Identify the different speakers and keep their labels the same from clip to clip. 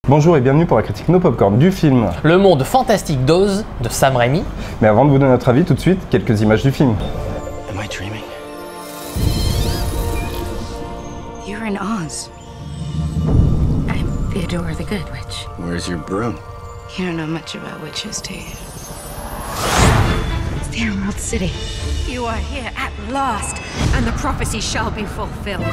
Speaker 1: Bonjour et bienvenue pour la critique No Popcorn du film
Speaker 2: Le monde fantastique d'Oz de Sam Raimi.
Speaker 1: Mais avant de vous donner notre avis, tout de suite, quelques images du film.
Speaker 3: Am I dreaming?
Speaker 4: You're in Oz. I'm Theodora the Good Witch.
Speaker 3: Where's your broom?
Speaker 4: You don't know much about witches, do you? It's the Emerald City. You are here at last, and the prophecy shall be fulfilled.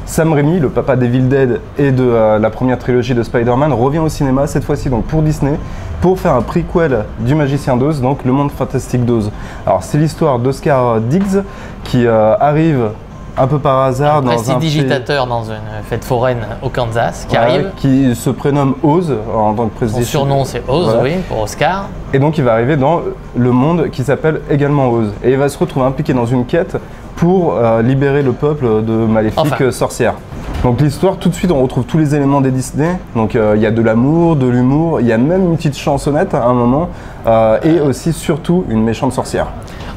Speaker 1: Sam Raimi, le papa d'Evil Dead et de la première trilogie de Spider-Man, revient au cinéma, cette fois-ci donc pour Disney, pour faire un prequel du Magicien d'Oz, donc Le Monde Fantastique d'Oz. Alors c'est l'histoire d'Oscar Diggs qui arrive un peu par hasard
Speaker 2: dans un digitateur dans une fête foraine au Kansas qui arrive.
Speaker 1: Qui se prénomme Oz en tant que président.
Speaker 2: Son surnom c'est Oz, voilà. Oui, pour Oscar.
Speaker 1: Et donc il va arriver dans le monde qui s'appelle également Oz. Et il va se retrouver impliqué dans une quête pour libérer le peuple de maléfiques sorcières. Donc l'histoire, tout de suite on retrouve tous les éléments des Disney. Donc il y a de l'amour, de l'humour, il y a même une petite chansonnette à un moment et aussi surtout une méchante sorcière.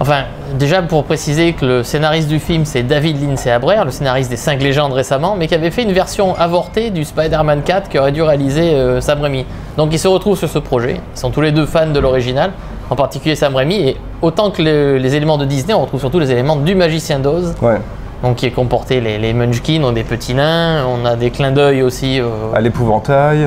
Speaker 2: Enfin, déjà pour préciser que le scénariste du film c'est David Lindsay Abraire, le scénariste des 5 légendes récemment, mais qui avait fait une version avortée du Spider-Man 4 qui aurait dû réaliser Sam Raimi. Donc ils se retrouvent sur ce projet, ils sont tous les deux fans de l'original, en particulier Sam Raimi, et autant que les éléments de Disney, on retrouve surtout les éléments du Magicien d'Oz. Ouais. Donc qui comportait les Munchkins, on a des petits nains, on a des clins d'œil aussi
Speaker 1: à l'épouvantail.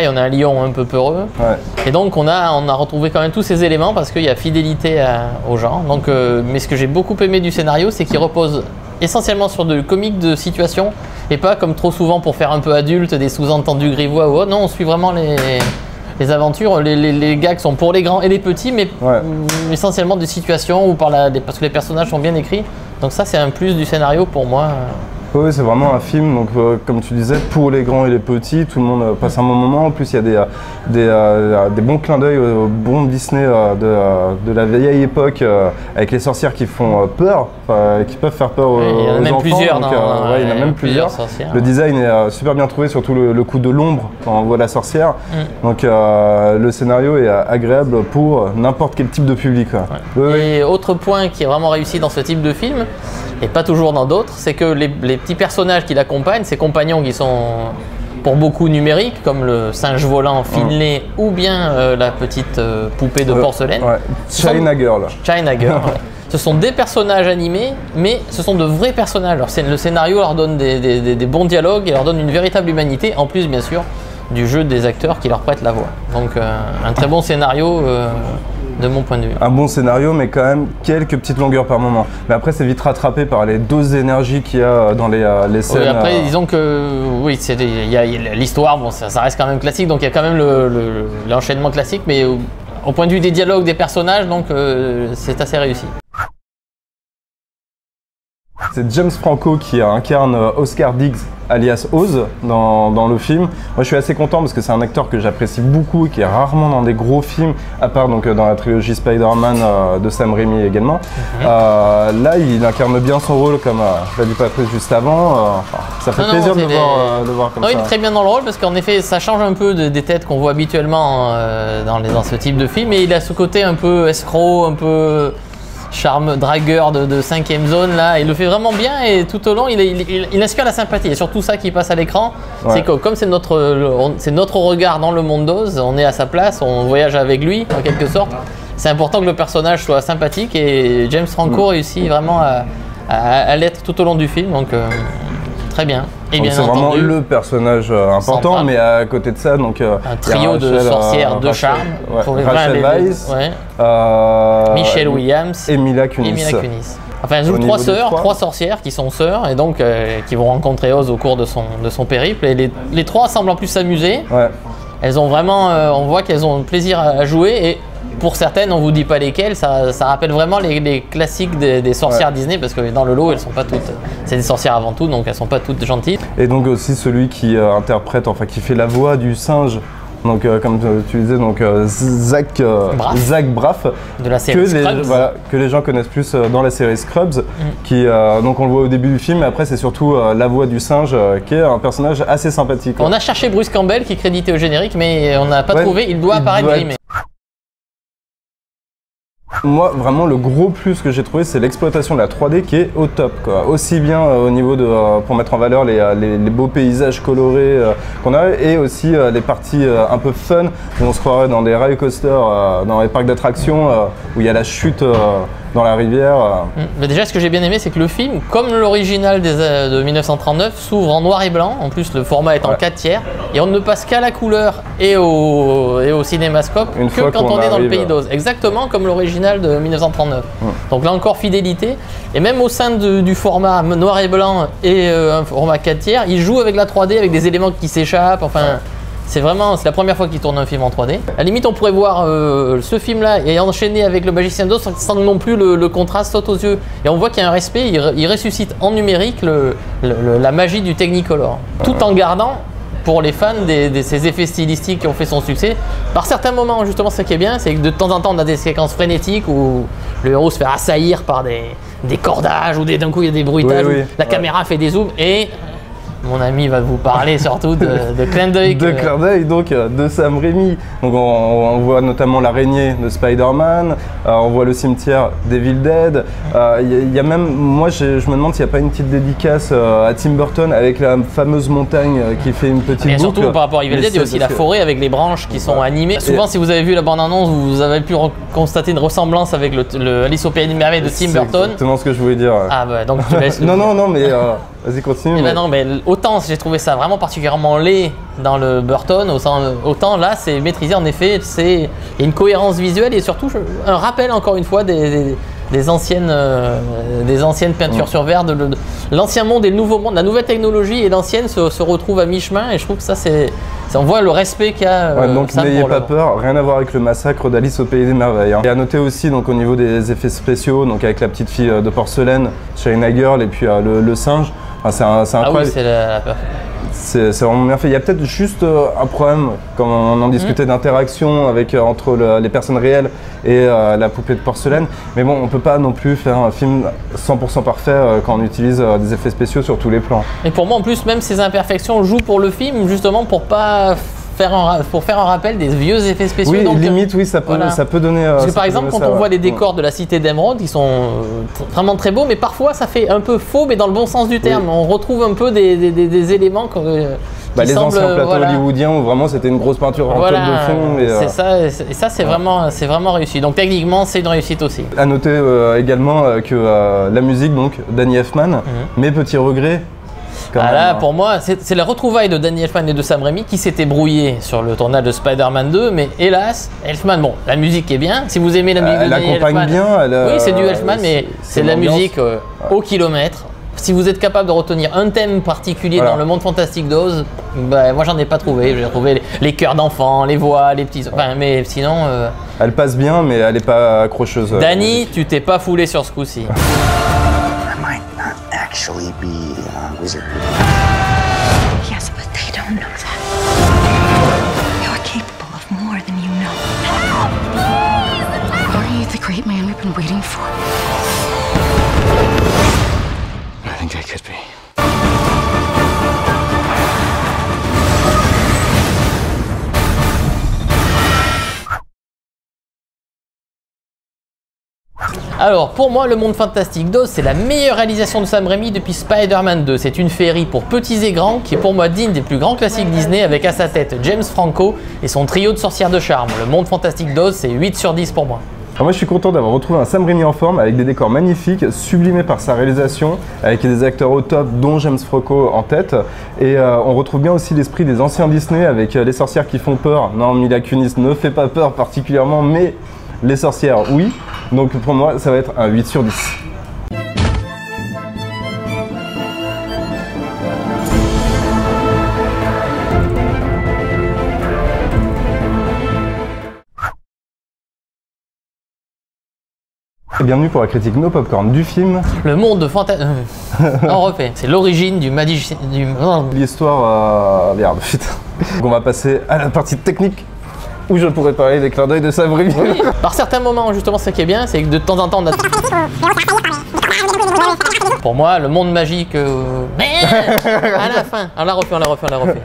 Speaker 2: On a un lion un peu peureux. Ouais. Et donc on a retrouvé quand même tous ces éléments parce qu'il y a fidélité aux gens. Donc, mais ce que j'ai beaucoup aimé du scénario, c'est qu'il repose essentiellement sur de comiques de situation et pas comme trop souvent pour faire un peu adulte, des sous-entendus grivois ou autre. Non, on suit vraiment les aventures, les gags sont pour les grands et les petits, mais essentiellement des situations où parce que les personnages sont bien écrits. Donc ça c'est un plus du scénario pour moi.
Speaker 1: Oui, c'est vraiment un film, donc comme tu disais, pour les grands et les petits, tout le monde passe un bon moment. En plus, il y a des bons clins d'œil au bon Disney de la vieille époque, avec les sorcières qui font peur, qui peuvent faire peur aux enfants.
Speaker 2: Il y en a même plusieurs.
Speaker 1: Il y en a même plusieurs. Le design est super bien trouvé, surtout le coup de l'ombre quand on voit la sorcière. Donc le scénario est agréable pour n'importe quel type de public.
Speaker 2: Et autre point qui est vraiment réussi dans ce type de film, et pas toujours dans d'autres, c'est que les petits personnages qui l'accompagnent, ses compagnons qui sont pour beaucoup numériques, comme le singe volant Finlay ou bien la petite poupée de porcelaine.
Speaker 1: China Girl.
Speaker 2: Ce sont des personnages animés, mais ce sont de vrais personnages. Alors, le scénario leur donne des bons dialogues et leur donne une véritable humanité, en plus bien sûr du jeu des acteurs qui leur prêtent la voix. Donc un très bon scénario de mon point de vue. Un
Speaker 1: bon scénario, mais quand même quelques petites longueurs par moment. Mais après, c'est vite rattrapé par les doses d'énergie qu'il y a dans les scènes.
Speaker 2: Oui, après, disons que oui, il y a l'histoire, bon, ça reste quand même classique, donc il y a quand même l'enchaînement classique, mais au point de vue des dialogues des personnages, donc c'est assez réussi.
Speaker 1: C'est James Franco qui incarne Oscar Diggs, alias Oz, dans le film. Moi, je suis assez content parce que c'est un acteur que j'apprécie beaucoup et qui est rarement dans des gros films, à part donc dans la trilogie Spider-Man de Sam Raimi également. Là, il incarne bien son rôle, comme l'a dit Patrice juste avant. Ça fait plaisir de le voir comme ça.
Speaker 2: Il est très bien dans le rôle parce qu'en effet, ça change un peu des têtes qu'on voit habituellement dans ce type de film. Et il a ce côté un peu escroc, un peu charme dragueur de 5e zone là, il le fait vraiment bien et tout au long il inspire la sympathie et surtout ça qui passe à l'écran, c'est que comme c'est notre regard dans le monde d'Oz, on est à sa place, on voyage avec lui en quelque sorte, c'est important que le personnage soit sympathique et James Franco réussit vraiment à l'être tout au long du film, donc très bien. Et bien
Speaker 1: c'est vraiment le personnage important, central. Mais à côté de ça, donc
Speaker 2: un trio de sorcières de charme.
Speaker 1: Rachel Weisz,
Speaker 2: Michelle Williams
Speaker 1: et Mila Kunis.
Speaker 2: Enfin, elles jouent trois sorcières qui sont sœurs et donc qui vont rencontrer Oz au cours de son périple. Et les trois semblent en plus s'amuser. Elles ont vraiment, on voit qu'elles ont plaisir à jouer et pour certaines, on vous dit pas lesquelles, ça rappelle vraiment les classiques des sorcières Disney parce que dans le lot, elles sont pas toutes, c'est des sorcières avant tout, donc elles sont pas toutes gentilles.
Speaker 1: Et donc aussi celui qui interprète, enfin qui fait la voix du singe Donc comme tu disais, donc Zach Braff,
Speaker 2: de la série Scrubs.
Speaker 1: Que les gens connaissent plus dans la série Scrubs, qui donc on le voit au début du film, mais après c'est surtout la voix du singe, qui est un personnage assez sympathique.
Speaker 2: On a cherché Bruce Campbell qui est crédité au générique, mais on n'a pas trouvé. Il doit apparaître grimé.
Speaker 1: Moi, vraiment, le gros plus que j'ai trouvé, c'est l'exploitation de la 3D qui est au top, quoi. Aussi bien au niveau de, pour mettre en valeur les beaux paysages colorés qu'on a, et aussi les parties un peu fun, où on se croirait dans des rail coasters, dans les parcs d'attractions, où il y a la chute dans la rivière.
Speaker 2: Mais déjà, ce que j'ai bien aimé, c'est que le film, comme l'original de 1939, s'ouvre en noir et blanc. En plus, le format est en 4/3, et on ne passe qu'à la couleur et au cinémascope que quand on est dans le pays d'Oz. Exactement comme l'original de 1939. Donc là encore, fidélité. Et même au sein du format noir et blanc et un format 4/3, il joue avec la 3D, avec des éléments qui s'échappent. Enfin, c'est la première fois qu'il tourne un film en 3D. À la limite, on pourrait voir ce film-là et enchaîner avec Le Magicien d'Oz sans non plus le contraste saute aux yeux. Et on voit qu'il y a un respect, il ressuscite en numérique la magie du Technicolor. Tout en gardant, pour les fans, ces effets stylistiques qui ont fait son succès. Par certains moments, justement, ce qui est bien, c'est que de temps en temps, on a des séquences frénétiques où le héros se fait assaillir par des cordages ou d'un coup, il y a des bruitages, la caméra fait des zooms et... Mon ami va vous parler surtout de clin d'œil.
Speaker 1: De clin d'œil, donc de Sam Raimi. Donc on voit notamment l'araignée de Spider-Man, on voit le cimetière d'Evil Dead. Il y a même, moi je me demande s'il n'y a pas une petite dédicace à Tim Burton avec la fameuse montagne qui fait une petite boucle.
Speaker 2: Surtout par rapport à Evil Dead, il y a aussi la forêt avec les branches qui sont animées. Souvent, si vous avez vu la bande-annonce, vous avez pu constater une ressemblance avec le Alice au Pays des Merveilles de Tim Burton.
Speaker 1: C'est exactement ce que je voulais dire.
Speaker 2: Ah bah donc tu laisses
Speaker 1: non, mais vas-y, continue.
Speaker 2: Non, mais autant j'ai trouvé ça vraiment particulièrement laid dans le Burton, autant là c'est maîtrisé. En effet, il y a une cohérence visuelle et surtout un rappel encore une fois des anciennes peintures sur verre, de l'ancien monde et le nouveau monde. La nouvelle technologie et l'ancienne se retrouvent à mi-chemin et je trouve que ça on voit le respect qu'il y a.
Speaker 1: Donc n'ayez pas peur, rien à voir avec le massacre d'Alice au Pays des Merveilles. Et à noter aussi donc au niveau des effets spéciaux, donc avec la petite fille de porcelaine, China Girl et puis le singe. Enfin, c'est incroyable.
Speaker 2: Ah oui,
Speaker 1: c'est vraiment bien fait. Il y a peut-être juste un problème, comme on en discutait, d'interaction entre les personnes réelles et la poupée de porcelaine. Mais bon, on ne peut pas non plus faire un film 100% parfait quand on utilise des effets spéciaux sur tous les plans.
Speaker 2: Et pour moi, en plus, même ces imperfections jouent pour le film, justement pour pas faire un rappel des vieux effets spéciaux.
Speaker 1: Oui,
Speaker 2: donc,
Speaker 1: limite, oui, ça peut donner...
Speaker 2: Parce que par exemple, quand on voit les décors de la cité d'Emeraude, qui sont vraiment très beaux, mais parfois ça fait un peu faux, mais dans le bon sens du terme. On retrouve un peu des éléments
Speaker 1: les anciens plateaux hollywoodiens où vraiment c'était une grosse peinture en toile de fond.
Speaker 2: C'est ça, et ça c'est vraiment réussi. Donc techniquement, c'est une réussite aussi.
Speaker 1: À noter également que la musique, donc Danny Elfman, mes petits regrets.
Speaker 2: Là, pour moi, c'est la retrouvaille de Danny Elfman et de Sam Raimi qui s'était brouillé sur le tournage de Spider-Man 2, mais hélas, Elfman, bon, la musique est bien. Si vous aimez la musique de Danny Elfman,
Speaker 1: bien.
Speaker 2: Oui, c'est du Elfman, mais c'est de la musique au kilomètre. Si vous êtes capable de retenir un thème particulier dans le monde fantastique d'Oz, bah, moi j'en ai pas trouvé. J'ai trouvé les chœurs d'enfants, les voix, les petits. Enfin, mais sinon.
Speaker 1: Elle passe bien, mais elle est pas accrocheuse.
Speaker 2: Danny, tu t'es pas foulé sur ce coup-ci.
Speaker 3: I might not actually be a wizard.
Speaker 4: Yes, but they don't know that. You're capable of more than you know. Are you the great man we've been waiting for?
Speaker 3: I think I could be.
Speaker 2: Alors, pour moi, le monde fantastique d'Oz, c'est la meilleure réalisation de Sam Raimi depuis Spider-Man 2. C'est une féerie pour petits et grands qui est pour moi digne des plus grands classiques Disney, avec à sa tête James Franco et son trio de sorcières de charme. Le monde fantastique d'Oz, c'est 8 sur 10 pour moi.
Speaker 1: Alors moi je suis content d'avoir retrouvé un Sam Raimi en forme avec des décors magnifiques, sublimés par sa réalisation, avec des acteurs au top dont James Franco en tête. Et on retrouve bien aussi l'esprit des anciens Disney avec les sorcières qui font peur. Non, Mila Kunis ne fait pas peur particulièrement, mais les sorcières oui. Donc pour moi ça va être un 8 sur 10. Bienvenue pour la critique No Popcorn du film.
Speaker 2: Le monde de fantastique. On refait. C'est l'origine du magicien.
Speaker 1: L'histoire. Merde, putain. Donc on va passer à la partie technique où je pourrais parler des clins d'œil de Sabrina.
Speaker 2: Oui. Par certains moments, justement, ce qui est bien, c'est que de temps en temps, on a... Pour moi, le monde magique... Mais à la fin, on la refait.